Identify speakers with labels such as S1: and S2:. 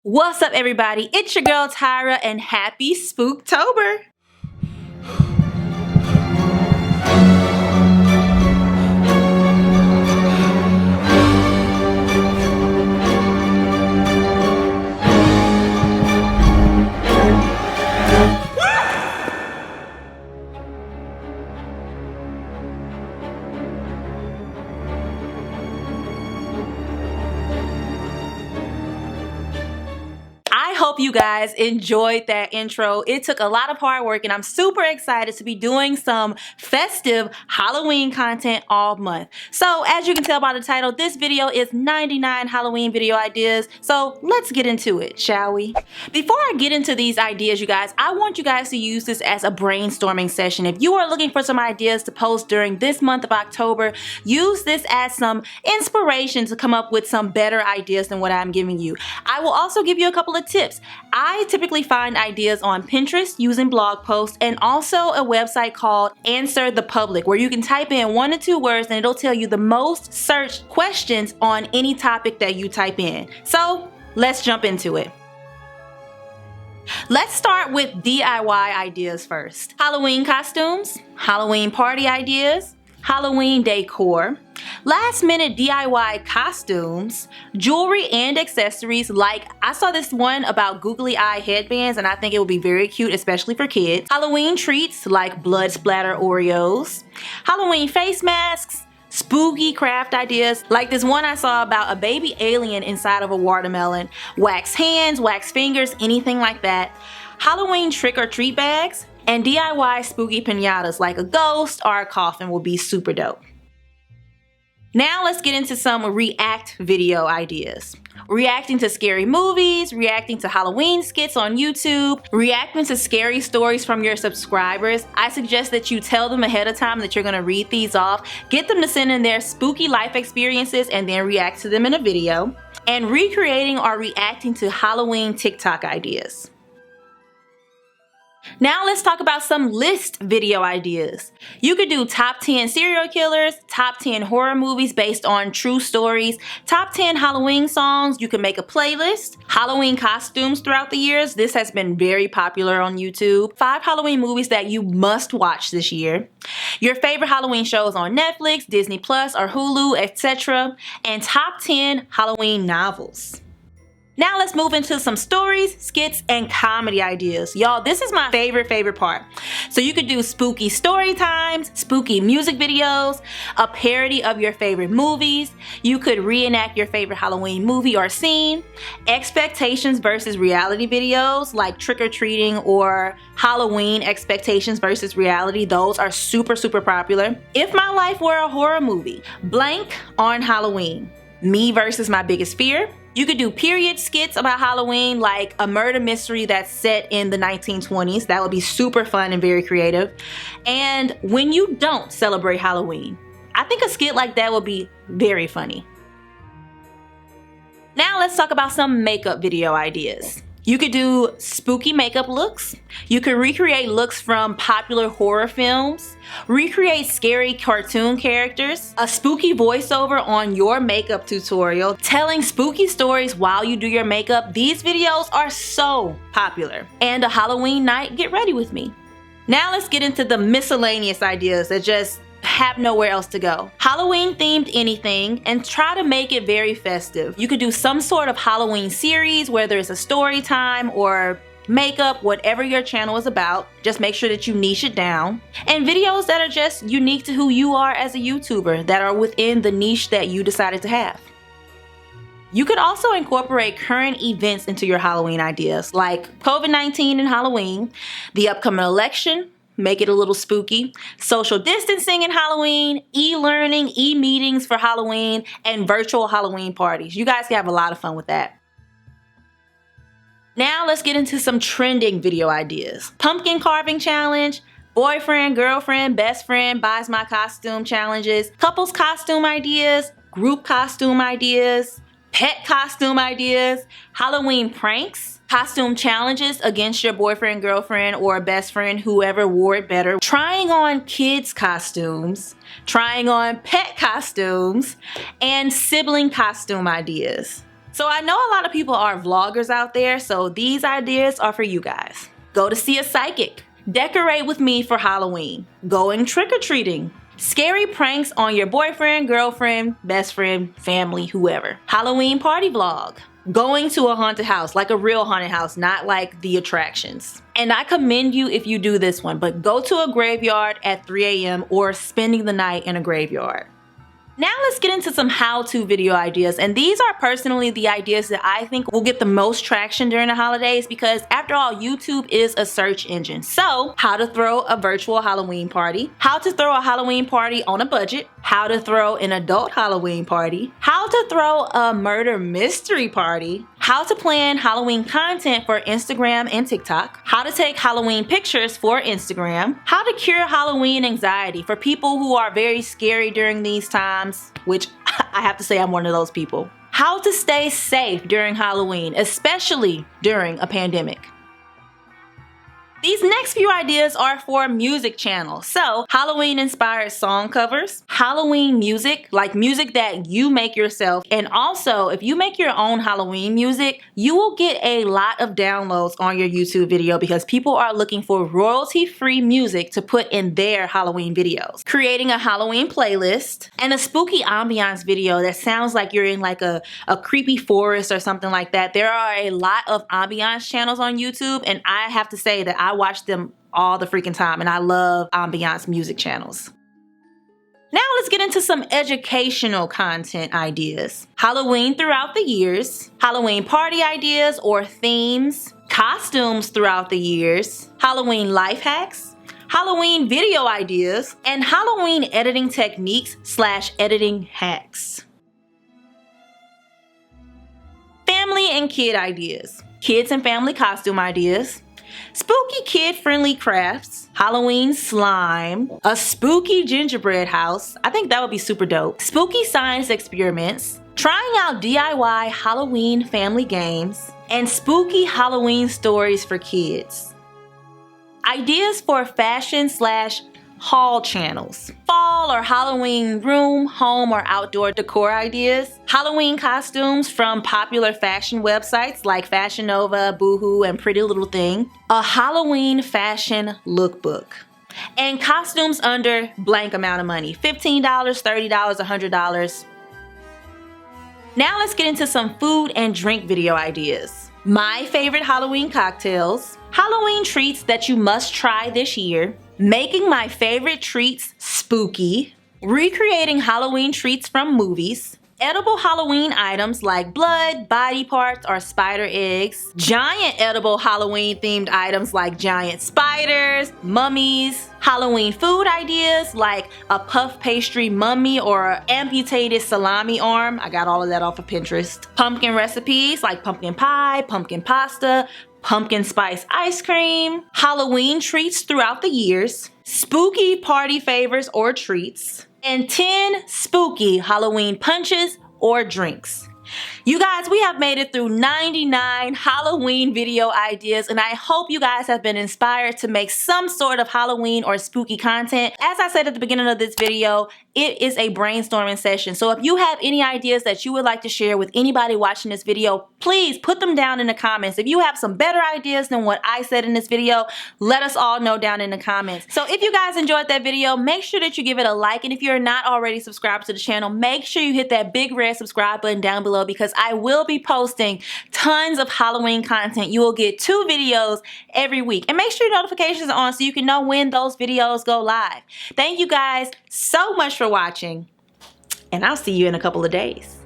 S1: What's up, everybody? It's your girl Tyra, and happy Spooktober! I hope you guys enjoyed that intro. It took a lot of hard work, and I'm super excited to be doing some festive Halloween content all month. So as you can tell by the title, this video is 99 Halloween video ideas. So let's get into it, shall we? Before I get into these ideas, you guys, I want you guys to use this as a brainstorming session. If you are looking for some ideas to post during this month of October, use this as some inspiration to come up with some better ideas than what I'm giving you. I will also give you a couple of tips. I typically find ideas on Pinterest using blog posts, and also a website called Answer the Public, where you can type in 1 to 2 words and it'll tell you the most searched questions on any topic that you type in. So let's jump into it. Let's start with DIY ideas first. Halloween costumes, Halloween party ideas, Halloween decor, last minute DIY costumes, jewelry and accessories. Like, I saw this one about googly eye headbands, and I think it would be very cute, especially for kids. Halloween treats like blood splatter Oreos, Halloween face masks, spooky craft ideas like this one I saw about a baby alien inside of a watermelon, wax hands, wax fingers, anything like that, Halloween trick-or-treat bags, and DIY spooky piñatas like a ghost or a coffin will be super dope. Now let's get into some react video ideas. Reacting to scary movies, reacting to Halloween skits on YouTube, reacting to scary stories from your subscribers. I suggest that you tell them ahead of time that you're gonna read these off, get them to send in their spooky life experiences, and then react to them in a video. And recreating or reacting to Halloween TikTok ideas. Now let's talk about some list video ideas. You could do top 10 serial killers, top 10 horror movies based on true stories, top 10 Halloween songs. You can make a playlist, Halloween costumes throughout the years. This has been very popular on YouTube. 5 Halloween movies that you must watch this year. Your favorite Halloween shows on Netflix, Disney Plus, or Hulu, etc. And top 10 Halloween novels. Now let's move into some stories, skits, and comedy ideas. Y'all, this is my favorite part. So you could do spooky story times, spooky music videos, a parody of your favorite movies. You could reenact your favorite Halloween movie or scene, expectations versus reality videos like trick-or-treating or Halloween expectations versus reality. Those are super popular. If my life were a horror movie, blank on Halloween. Me versus my biggest fear. You could do period skits about Halloween, like a murder mystery that's set in the 1920s. That would be super fun and very creative. And when you don't celebrate Halloween, I think a skit like that would be very funny. Now let's talk about some makeup video ideas. You could do spooky makeup looks. You could recreate looks from popular horror films, recreate scary cartoon characters, a spooky voiceover on your makeup tutorial, telling spooky stories while you do your makeup. These videos are so popular. And a Halloween night get ready with me. Now let's get into the miscellaneous ideas that just have nowhere else to go. Halloween themed anything, and try to make it very festive. You could do some sort of Halloween series where there's a story time or makeup, whatever your channel is about. Just make sure that you niche it down. And videos that are just unique to who you are as a YouTuber, that are within the niche that you decided to have. You could also incorporate current events into your Halloween ideas, like COVID-19 and Halloween, the upcoming election. Make it a little spooky. Social distancing in Halloween, e-learning, e-meetings for Halloween, and virtual Halloween parties. You guys can have a lot of fun with that. Now let's get into some trending video ideas. Pumpkin carving challenge, boyfriend, girlfriend, best friend buys my costume challenges, couples costume ideas, group costume ideas, pet costume ideas, Halloween pranks, costume challenges against your boyfriend, girlfriend, or best friend, whoever wore it better, trying on kids costumes, trying on pet costumes, and sibling costume ideas. So I know a lot of people are vloggers out there, so these ideas are for you guys. Go to see a psychic. Decorate with me for Halloween. Going trick-or-treating. Scary pranks on your boyfriend, girlfriend, best friend, family, whoever. Halloween party vlog. Going to a haunted house, like a real haunted house, not like the attractions. And I commend you if you do this one, but go to a graveyard at 3 a.m. or spending the night in a graveyard. Now let's get into some how-to video ideas, and these are personally the ideas that I think will get the most traction during the holidays because after all, YouTube is a search engine. So, how to throw a virtual Halloween party, how to throw a Halloween party on a budget, how to throw an adult Halloween party, how to throw a murder mystery party, how to plan Halloween content for Instagram and TikTok, how to take Halloween pictures for Instagram, how to cure Halloween anxiety for people who are very scary during these times, which I have to say I'm one of those people. How to stay safe during Halloween, especially during a pandemic. These next few ideas are for music channels. So, Halloween inspired song covers, Halloween music, like music that you make yourself. And also, if you make your own Halloween music, you will get a lot of downloads on your YouTube video because people are looking for royalty-free music to put in their Halloween videos. Creating a Halloween playlist and a spooky ambiance video that sounds like you're in like a creepy forest or something like that. There are a lot of ambiance channels on YouTube, and I have to say that I watch them all the freaking time, and I love ambiance music channels. Now let's get into some educational content ideas. Halloween throughout the years, Halloween party ideas or themes, costumes throughout the years, Halloween life hacks, Halloween video ideas, and Halloween editing techniques / editing hacks. Family and kid ideas, kids and family costume ideas, spooky kid-friendly crafts, Halloween slime, a spooky gingerbread house, I think that would be super dope, spooky science experiments, trying out DIY Halloween family games, and spooky Halloween stories for kids. Ideas for fashion / haul channels, fall or Halloween room, home, or outdoor decor ideas, Halloween costumes from popular fashion websites like Fashion Nova, Boohoo, and Pretty Little Thing, a Halloween fashion lookbook, and costumes under blank amount of money, $15, $30, $100. Now let's get into some food and drink video ideas. My favorite Halloween cocktails, Halloween treats that you must try this year, making my favorite treats spooky, recreating Halloween treats from movies, edible Halloween items like blood, body parts, or spider eggs, giant edible Halloween themed items like giant spiders, mummies, Halloween food ideas like a puff pastry mummy or an amputated salami arm. I got all of that off of Pinterest. Pumpkin recipes like pumpkin pie, pumpkin pasta, pumpkin spice ice cream, Halloween treats throughout the years, spooky party favors or treats, and 10 spooky Halloween punches or drinks. You guys, we have made it through 99 Halloween video ideas, and I hope you guys have been inspired to make some sort of Halloween or spooky content. As I said at the beginning of this video, it is a brainstorming session. So if you have any ideas that you would like to share with anybody watching this video, please put them down in the comments. If you have some better ideas than what I said in this video, let us all know down in the comments. So if you guys enjoyed that video, make sure that you give it a like, and if you're not already subscribed to the channel, make sure you hit that big red subscribe button down below because I will be posting tons of Halloween content. You will get 2 videos every week, and make sure your notifications are on so you can know when those videos go live. Thank you guys so much for watching, and I'll see you in a couple of days.